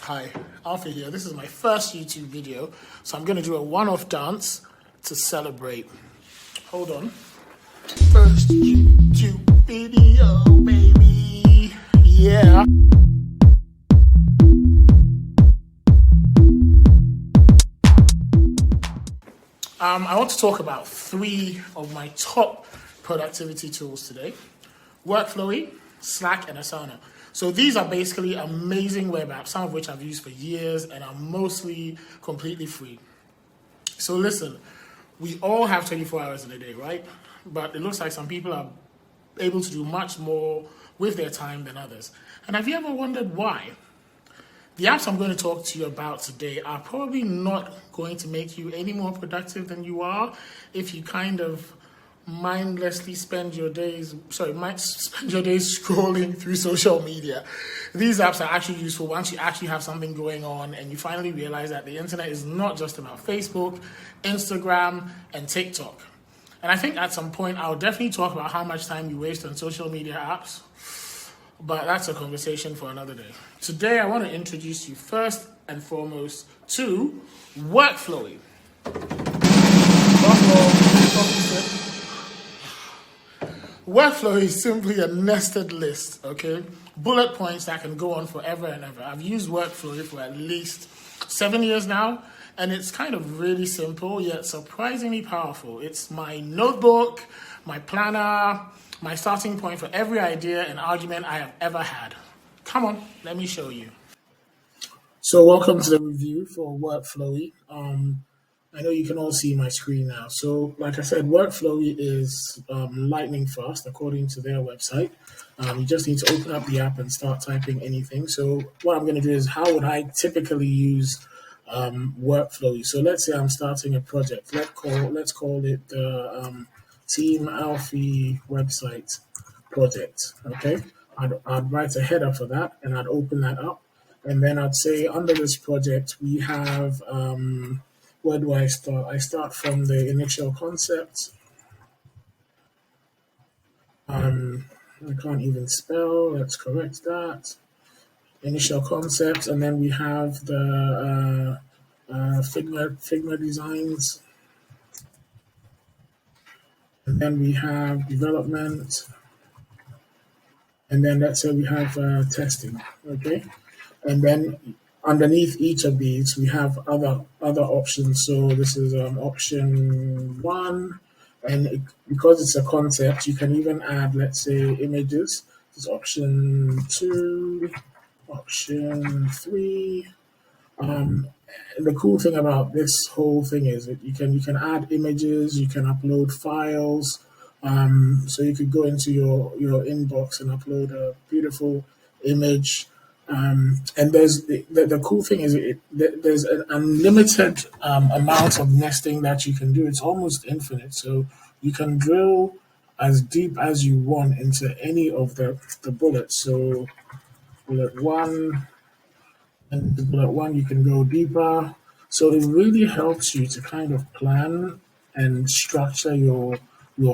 Hi, Alfred here. This is my first YouTube video, so I'm going to do a one-off dance to celebrate. Hold on. First YouTube video, baby. Yeah. I want to talk about 3 of my top productivity tools today. Workflowy, Slack, and Asana. So these are basically amazing web apps, some of which I've used for years and are mostly completely free. So listen, we all have 24 hours in a day, right? But it looks like some people are able to do much more with their time than others. And have you ever wondered why? The apps I'm going to talk to you about today are probably not going to make you any more productive than you are if you kind of mindlessly spend your days scrolling through social media. These apps are actually useful once you actually have something going on and you finally realize that the internet is not just about Facebook, Instagram, and TikTok. And I think at some point I'll definitely talk about how much time you waste on social media apps, but that's a conversation for another day. Today I want to introduce you first and foremost to Workflowy. Workflowy is simply a nested list, okay? Bullet points that can go on forever and ever. I've used Workflowy for at least 7 years now, and it's kind of really simple, yet surprisingly powerful. It's my notebook, my planner, my starting point for every idea and argument I have ever had. Come on, let me show you. So welcome to the review for Workflowy. I know you can all see my screen now. So like I said, Workflowy is lightning fast according to their website. You just need to open up the app and start typing anything. So what I'm going to do is, how would I typically use Workflowy? So let's say I'm starting a project. Let's call it the Team Alfie website project. Okay, I'd write a header for that, and I'd open that up, and then I'd say under this project we have where do I start? I start from the initial concept. I can't even spell. Let's correct that. Initial concept, and then we have the Figma designs, and then we have development, and then let's say we have testing. Okay, and then underneath each of these, we have other options. So this is option 1, and because it's a concept, you can even add, let's say, images. This is option 2, option 3. The cool thing about this whole thing is that you can add images, you can upload files. So you could go into your inbox and upload a beautiful image. And there's the cool thing is there's an unlimited amount of nesting that you can do. It's almost infinite, so you can drill as deep as you want into any of the bullets. So bullet 1 and bullet 1, you can go deeper. So it really helps you to kind of plan and structure your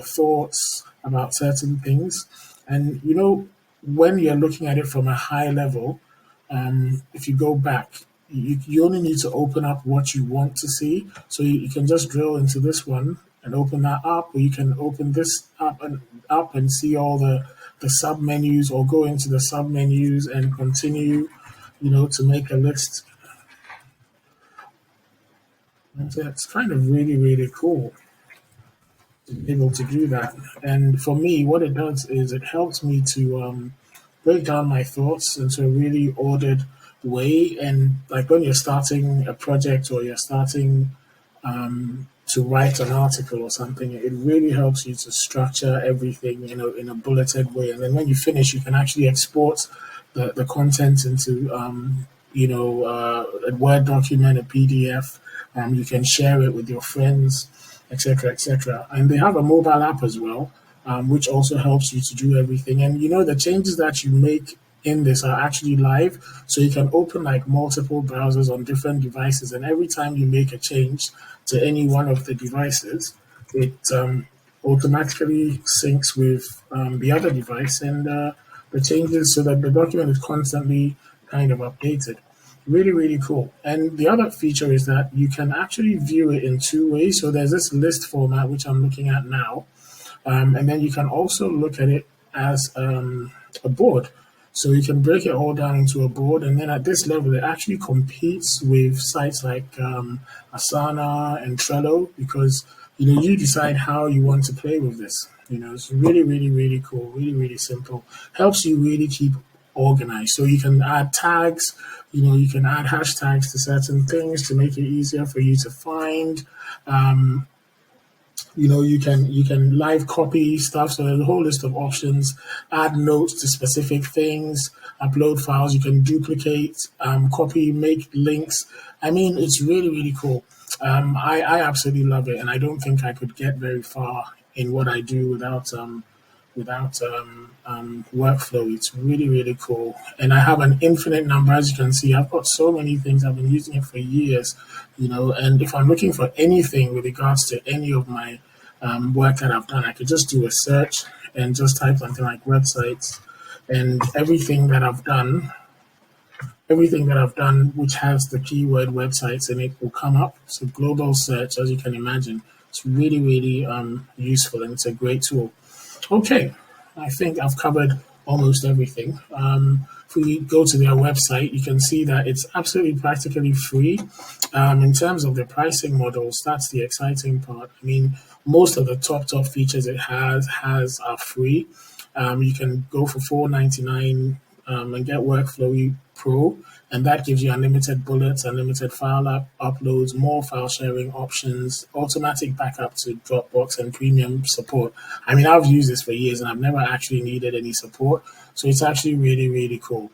thoughts about certain things. And when you're looking at it from a high level, if you go back, you only need to open up what you want to see. So you can just drill into this one and open that up, or you can open this up and see all the sub menus, or go into the sub menus and continue, to make a list. And so it's kind of really, really cool to be able to do that. And for me, what it does is it helps me to break down my thoughts into a really ordered way. And like when you're starting a project, or you're starting to write an article or something, it really helps you to structure everything in a bulleted way. And then when you finish, you can actually export the content into a Word document, a PDF. You can share it with your friends, etc., etc. And they have a mobile app as well, which also helps you to do everything. And the changes that you make in this are actually live, so you can open like multiple browsers on different devices, and every time you make a change to any one of the devices, it automatically syncs with the other device, and the changes, so that the document is constantly kind of updated. Really, really cool. And the other feature is that you can actually view it in two ways. So there's this list format, which I'm looking at now. And then you can also look at it as a board. So you can break it all down into a board. And then at this level, it actually competes with sites like Asana and Trello because, you decide how you want to play with this. It's really, really, really cool, really, really simple. Helps you really keep organized. So you can add tags, you can add hashtags to certain things to make it easier for you to find. Um, you can live copy stuff. So there's a whole list of options. Add notes to specific things. Upload files. You can duplicate, copy, make links. I mean, it's really, really cool. I absolutely love it, and I don't think I could get very far in what I do without workflow. It's really, really cool. And I have an infinite number. As you can see, I've got so many things. I've been using it for years, and if I'm looking for anything with regards to any of my work that I've done, I could just do a search and just type something like websites, and everything that I've done which has the keyword websites in it will come up. So global search, as you can imagine, it's really, really useful, and it's a great tool. Okay, I think I've covered almost everything. If we go to their website, you can see that it's absolutely practically free. In terms of the pricing models, that's the exciting part. I mean, most of the top features it has are free. You can go for $4.99 and get Workflowy Pro, and that gives you unlimited bullets, unlimited file uploads, more file sharing options, automatic backup to Dropbox, and premium support. I mean, I've used this for years and I've never actually needed any support, so it's actually really, really cool.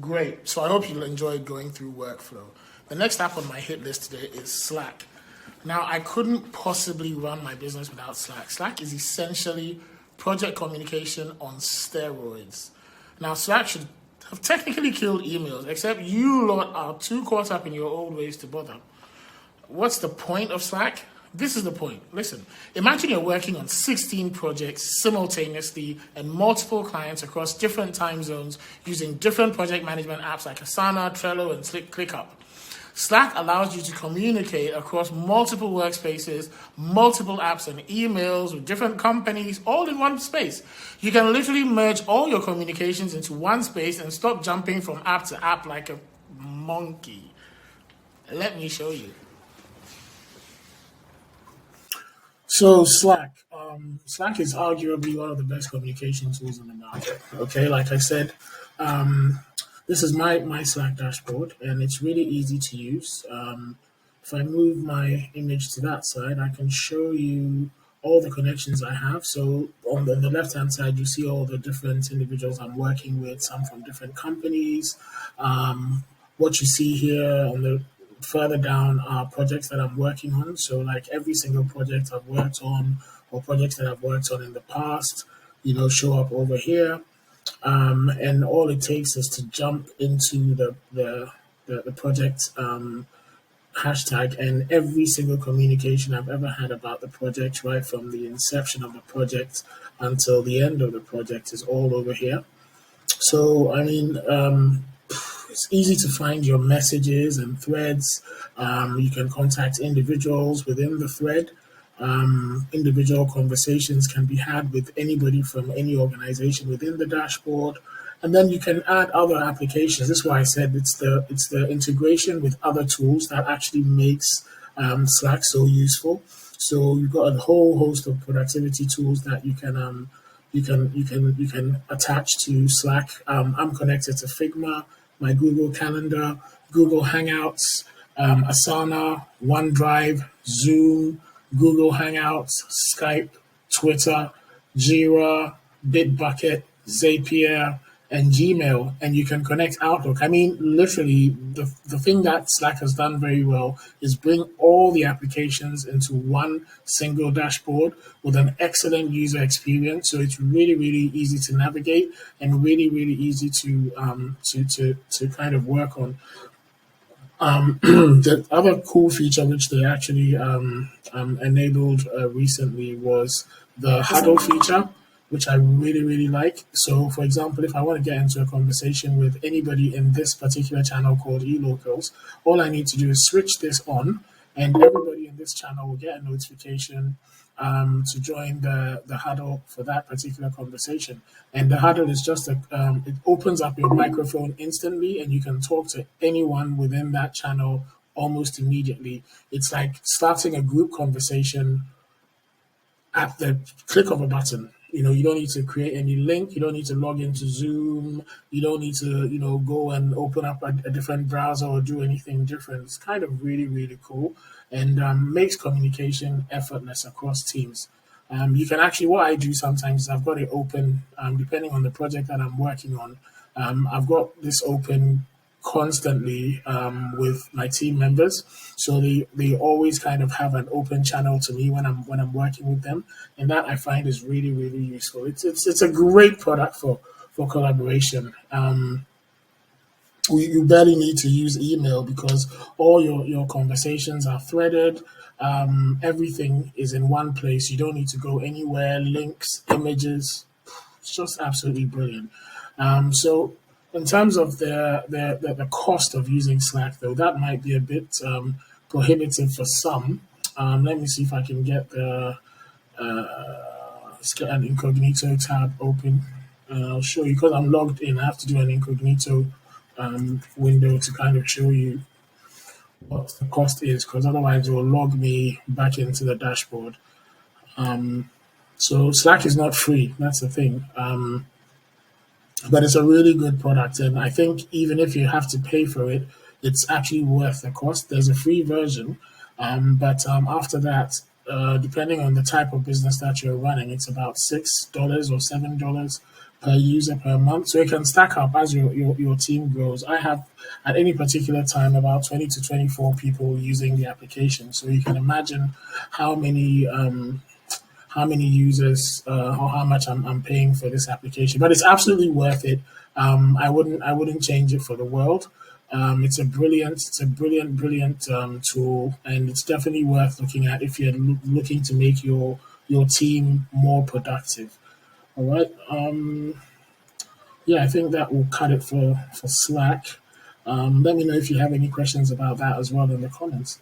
Great. So I hope you enjoyed going through Workflow. The next app on my hit list today is Slack. Now, I couldn't possibly run my business without Slack. Slack is essentially project communication on steroids. Now, Slack should have technically killed emails, except you lot are too caught up in your old ways to bother. What's the point of Slack? This is the point. Listen, imagine you're working on 16 projects simultaneously and multiple clients across different time zones using different project management apps like Asana, Trello, and ClickUp. Slack allows you to communicate across multiple workspaces, multiple apps and emails with different companies, all in one space. You can literally merge all your communications into one space and stop jumping from app to app like a monkey. Let me show you. So Slack is arguably one of the best communication tools in the market. Okay, like I said, this is my Slack dashboard, and it's really easy to use. If I move my image to that side, I can show you all the connections I have. So on the left-hand side, you see all the different individuals I'm working with, some from different companies. What you see here on the further down are projects that I'm working on. So like every single project I've worked on or projects that I've worked on in the past, show up over here. And all it takes is to jump into the project hashtag, and every single communication I've ever had about the project, right from the inception of the project until the end of the project, is all over here. So, I mean, it's easy to find your messages and threads. You can contact individuals within the thread. Individual conversations can be had with anybody from any organization within the dashboard. And then you can add other applications. This is why I said it's the integration with other tools that actually makes Slack so useful. So you've got a whole host of productivity tools that you can attach to Slack. I'm connected to Figma, my Google Calendar, Google Hangouts, Asana, OneDrive, Zoom, Google Hangouts, Skype, Twitter, Jira, Bitbucket, Zapier, and Gmail, and you can connect Outlook. I mean, literally, the thing that Slack has done very well is bring all the applications into one single dashboard with an excellent user experience. So it's really, really easy to navigate and really, really easy to kind of work on. The other cool feature which they actually enabled recently was the huddle feature. which I really, really like. So, for example, if I want to get into a conversation with anybody in this particular channel called eLocals, all I need to do is switch this on, and everybody in this channel will get a notification to join the huddle for that particular conversation. And the huddle is just it opens up your microphone instantly, and you can talk to anyone within that channel almost immediately. It's like starting a group conversation at the click of a button. You don't need to create any link. You don't need to log into Zoom. You don't need to, go and open up a different browser or do anything different. It's kind of really, really cool and makes communication effortless across teams. You can actually, what I do sometimes is I've got it open, depending on the project that I'm working on. I've got this open constantly with my team members, so they always kind of have an open channel to me when I'm working with them, and that I find is really, really useful. It's a great product for collaboration. You barely need to use email because all your conversations are threaded. Everything is in one place. You don't need to go anywhere. Links, images, it's just absolutely brilliant. So in terms of the cost of using Slack, though, that might be a bit prohibitive for some. Let me see if I can get let's get an incognito tab open. I'll show you because I'm logged in. I have to do an incognito window to kind of show you what the cost is, because otherwise it will log me back into the dashboard. So Slack is not free. That's the thing. But it's a really good product, and I think even if you have to pay for it, it's actually worth the cost. There's a free version, but after that, depending on the type of business that you're running, it's about $6 or $7 per user per month. So it can stack up as your team grows. I have at any particular time about 20 to 24 people using the application. So you can imagine how many users or how much I'm paying for this application. But it's absolutely worth it. I wouldn't change it for the world. It's a brilliant tool, and it's definitely worth looking at if you're looking to make your team more productive. All right. Yeah, I think that will cut it for Slack. Let me know if you have any questions about that as well in the comments.